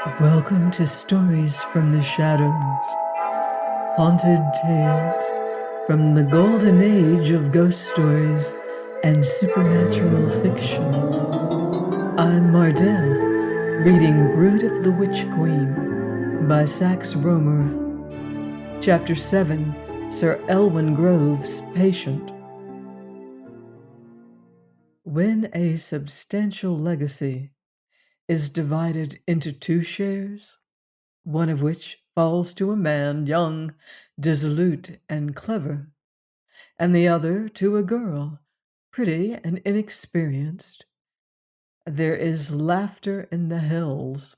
Welcome to Stories from the Shadows, haunted tales from the golden age of ghost stories and supernatural fiction. I'm Mardell, reading Brood of the Witch Queen by Sax Rohmer. Chapter 7, Sir Elwin Grove's Patient. When a substantial legacy is divided into two shares, one of which falls to a man young, dissolute, and clever, and the other to a girl, pretty and inexperienced, there is laughter in the hills.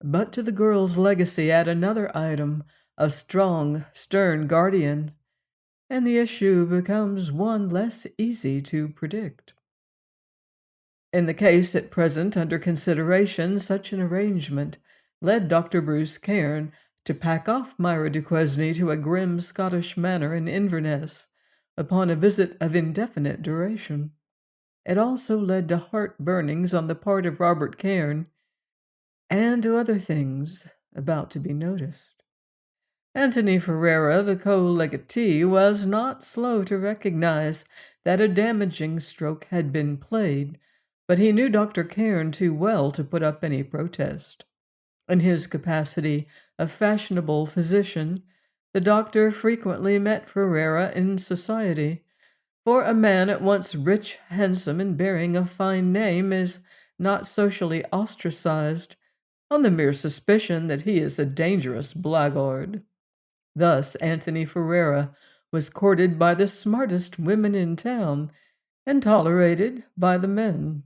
But to the girl's legacy add another item, a strong, stern guardian, and the issue becomes one less easy to predict. In the case at present under consideration, such an arrangement led Dr. Bruce Cairn to pack off Myra Duquesne to a grim Scottish manor in Inverness upon a visit of indefinite duration. It also led to heart-burnings on the part of Robert Cairn and to other things about to be noticed. Antony Ferrara, the co-legatee, was not slow to recognize that a damaging stroke had been played, but he knew Dr. Cairn too well to put up any protest. In his capacity of fashionable physician, the doctor frequently met Ferrara in society, for a man at once rich, handsome, and bearing a fine name is not socially ostracized on the mere suspicion that he is a dangerous blackguard. Thus Antony Ferrara was courted by the smartest women in town and tolerated by the men.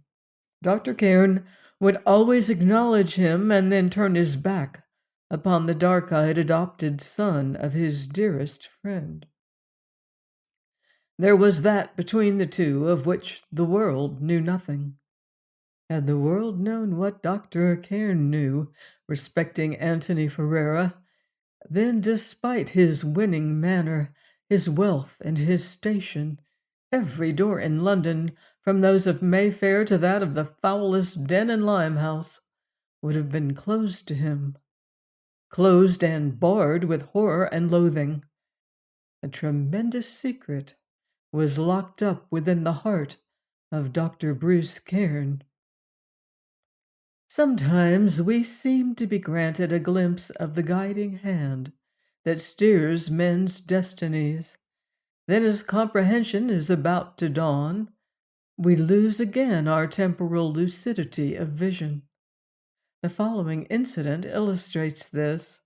Dr. Cairn would always acknowledge him and then turn his back upon the dark-eyed adopted son of his dearest friend. There was that between the two of which the world knew nothing. Had the world known what Dr. Cairn knew respecting Antony Ferrara, then, despite his winning manner, his wealth, and his station, every door in London, from those of Mayfair to that of the foulest den in Limehouse, would have been closed to him. Closed and barred with horror and loathing. A tremendous secret was locked up within the heart of Dr. Bruce Cairn. Sometimes we seem to be granted a glimpse of the guiding hand that steers men's destinies. Then, as comprehension is about to dawn, we lose again our temporal lucidity of vision. The following incident illustrates this.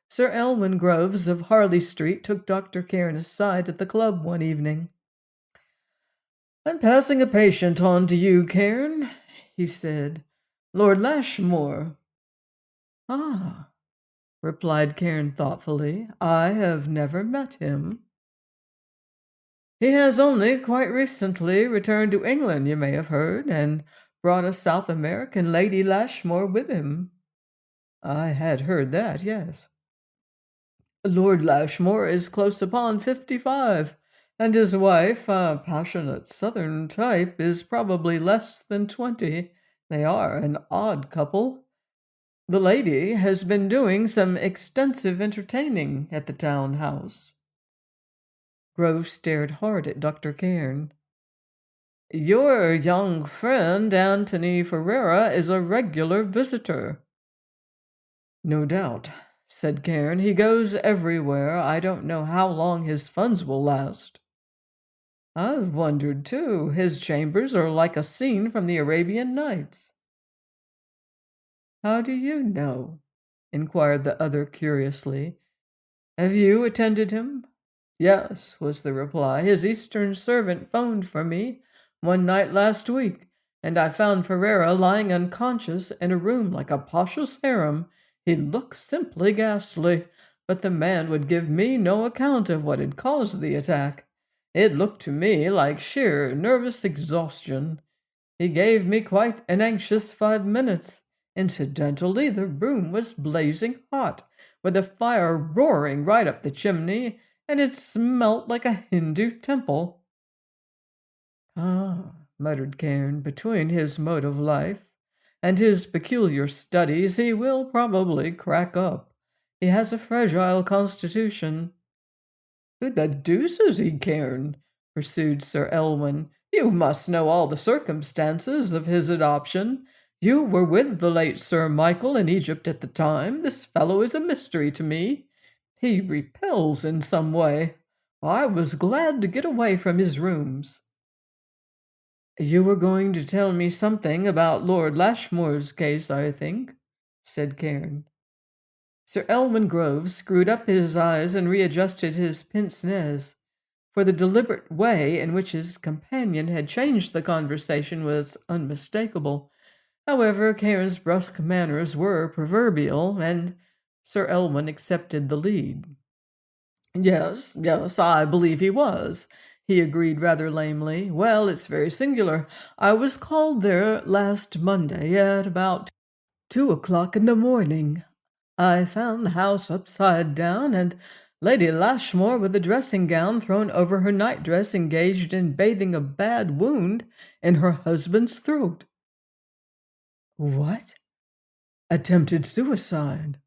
Sir Elwin Groves of Harley Street took Dr. Cairn aside at the club one evening. "I'm passing a patient on to you, Cairn," he said. "Lord Lashmore." "Ah," replied Cairn thoughtfully, "I have never met him." "He has only quite recently returned to England, you may have heard, and brought a South American Lady Lashmore with him." "I had heard that, yes." "Lord Lashmore is close upon 55, and his wife, a passionate Southern type, is probably less than 20. They are an odd couple. The lady has been doing some extensive entertaining at the town house." Grove stared hard at Dr. Cairn. "Your young friend, Antony Ferrara, is a regular visitor." "No doubt," said Cairn. "He goes everywhere. I don't know how long his funds will last." "I've wondered, too. His chambers are like a scene from the Arabian Nights." "How do you know?" inquired the other curiously. "Have you attended him?" "Yes," was the reply. "His Eastern servant phoned for me one night last week, and I found Ferrara lying unconscious in a room like a pasha's harem. He looked simply ghastly, but the man would give me no account of what had caused the attack. It looked to me like sheer nervous exhaustion. He gave me quite an anxious 5 minutes. Incidentally, the room was blazing hot, with a fire roaring right up the chimney, and it smelt like a Hindu temple." "Ah," muttered Cairn, between his mode of life and his peculiar studies, he will probably crack up. He has a fragile constitution." "Who the deuce is he, Cairn?" pursued Sir Elwin. "You must know all the circumstances of his adoption. You were with the late Sir Michael in Egypt at the time. This fellow is a mystery to me. He repels in some way. I was glad to get away from his rooms." "You were going to tell me something about Lord Lashmore's case, I think," said Cairn. Sir Elwin Grove screwed up his eyes and readjusted his pince nez, for the deliberate way in which his companion had changed the conversation was unmistakable. However, Cairn's brusque manners were proverbial, and Sir Elwin accepted the lead. "Yes, yes, I believe he was," he agreed rather lamely. "Well, it's very singular. I was called there last Monday at about 2 o'clock in the morning. I found the house upside down, and Lady Lashmore with a dressing gown thrown over her nightdress engaged in bathing a bad wound in her husband's throat." "What? Attempted suicide?"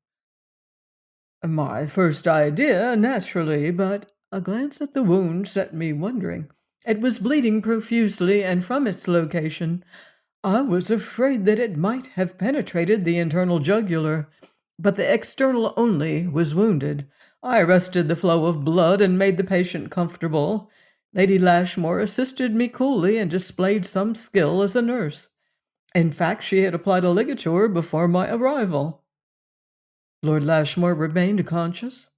"My first idea, naturally, but a glance at the wound set me wondering. It was bleeding profusely, and from its location, I was afraid that it might have penetrated the internal jugular, but the external only was wounded. I arrested the flow of blood and made the patient comfortable. Lady Lashmore assisted me coolly and displayed some skill as a nurse. In fact, she had applied a ligature before my arrival." "Lord Lashmore remained conscious?"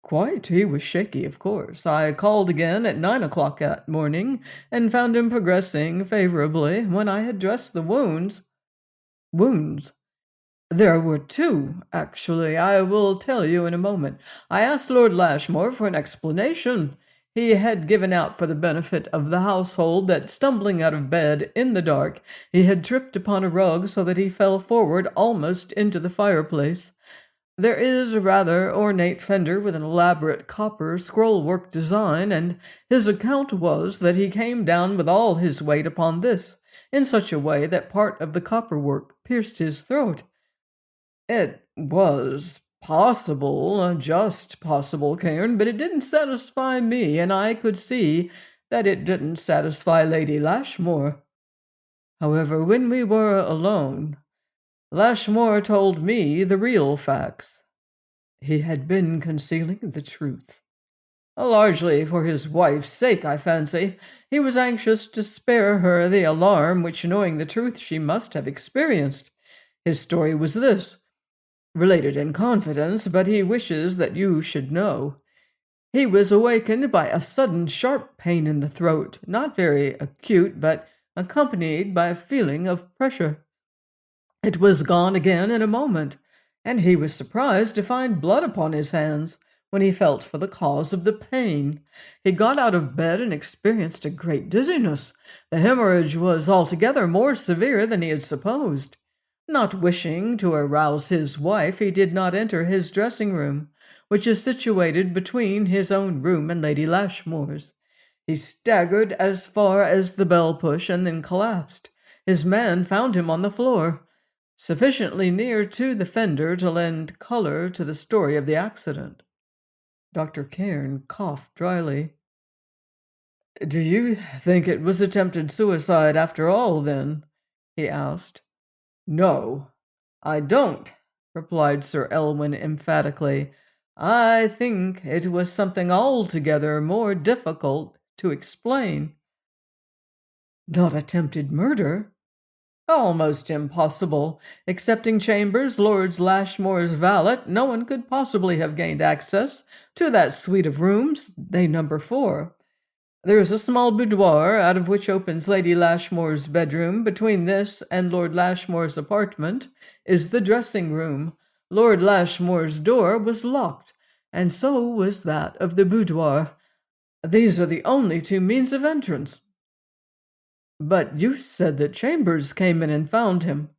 "Quite. He was shaky, of course. I called again at 9 o'clock that morning and found him progressing favorably. When I had dressed the wounds—" "Wounds?" "There were two, actually. I will tell you in a moment. I asked Lord Lashmore for an explanation. He had given out for the benefit of the household that, stumbling out of bed in the dark, he had tripped upon a rug so that he fell forward almost into the fireplace. There is a rather ornate fender with an elaborate copper scroll-work design, and his account was that he came down with all his weight upon this, in such a way that part of the copperwork pierced his throat. It was possible, just possible, Cairn, but it didn't satisfy me, and I could see that it didn't satisfy Lady Lashmore. However, when we were alone, Lashmore told me the real facts. He had been concealing the truth. Largely for his wife's sake, I fancy. He was anxious to spare her the alarm which, knowing the truth, she must have experienced. His story was this, related in confidence, but he wishes that you should know. He was awakened by a sudden sharp pain in the throat, not very acute, but accompanied by a feeling of pressure. It was gone again in a moment, and he was surprised to find blood upon his hands when he felt for the cause of the pain. He got out of bed and experienced a great dizziness. The hemorrhage was altogether more severe than he had supposed. Not wishing to arouse his wife, he did not enter his dressing room, which is situated between his own room and Lady Lashmore's. He staggered as far as the bell-push and then collapsed. His man found him on the floor, sufficiently near to the fender to lend color to the story of the accident." Dr. Cairn coughed dryly. "Do you think it was attempted suicide after all, then?" he asked. "No, I don't," replied Sir Elwin emphatically. "I think it was something altogether more difficult to explain." "Not attempted murder?" "Almost impossible. Excepting Chambers, Lord Lashmore's valet, no one could possibly have gained access to that suite of rooms. They number 4. There is a small boudoir, out of which opens Lady Lashmore's bedroom. Between this and Lord Lashmore's apartment is the dressing-room. Lord Lashmore's door was locked, and so was that of the boudoir. These are the only two means of entrance." "But you said that Chambers came in and found him."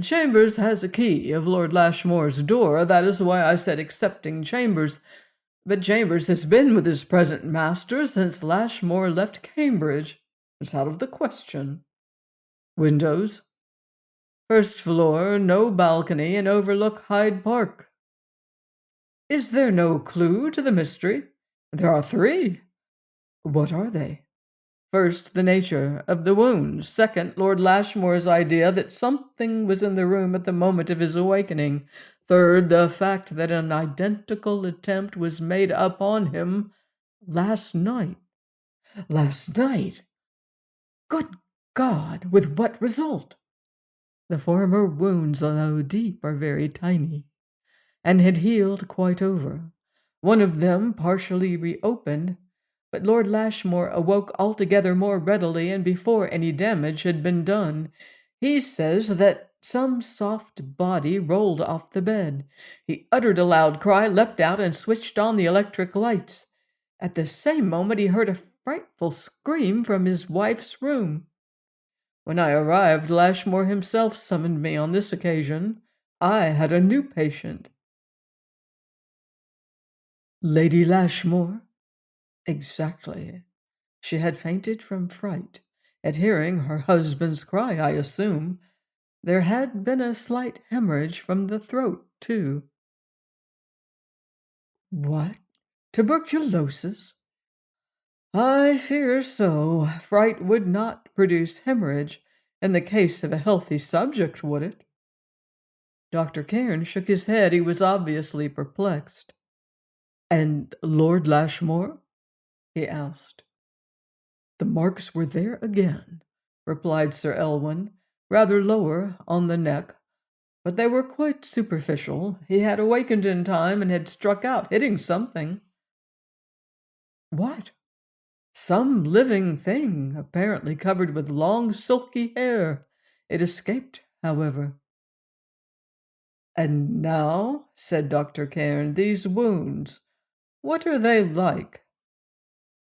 "Chambers has a key of Lord Lashmore's door. That is why I said excepting Chambers. But Chambers has been with his present master since Lashmore left Cambridge. It's out of the question." "Windows?" First floor, no balcony, and overlook Hyde Park. Is there no clue to the mystery? There are three. What are they? First, the nature of the wounds. Second, Lord Lashmore's idea that something was in the room at the moment of his awakening. Third, the fact that an identical attempt was made upon him last night. Last night? Good God! With what result? The former wounds, although deep, are very tiny, and had healed quite over. One of them partially reopened, but Lord Lashmore awoke altogether more readily and before any damage had been done. He says that some soft body rolled off the bed. He uttered a loud cry, leapt out, and switched on the electric lights. At the same moment he heard a frightful scream from his wife's room. When I arrived, Lashmore himself summoned me on this occasion. I had a new patient. Lady Lashmore? Exactly. She had fainted from fright. At hearing her husband's cry, I assume. There had been a slight hemorrhage from the throat, too. What? Tuberculosis? I fear so. Fright would not produce hemorrhage in the case of a healthy subject, would it? Dr. Cairn shook his head. He was obviously perplexed. And Lord Lashmore? He asked. The marks were there again, replied Sir Elwin, rather lower on the neck, but they were quite superficial. He had awakened in time and had struck out, hitting something. What? Some living thing, apparently covered with long silky hair. It escaped, however. And now, said Dr. Cairn, these wounds, what are they like?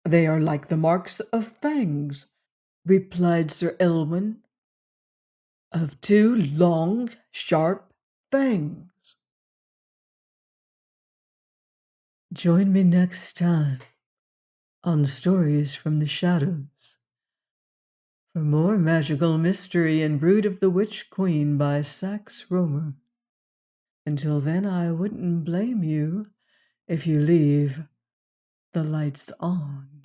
They are like the marks of fangs, replied Sir Elwin, of two long, sharp fangs. Join me next time on Stories from the Shadows for more magical mystery and Brood of the Witch Queen by Saxe Rohmer. Until then, I wouldn't blame you if you leave the lights on.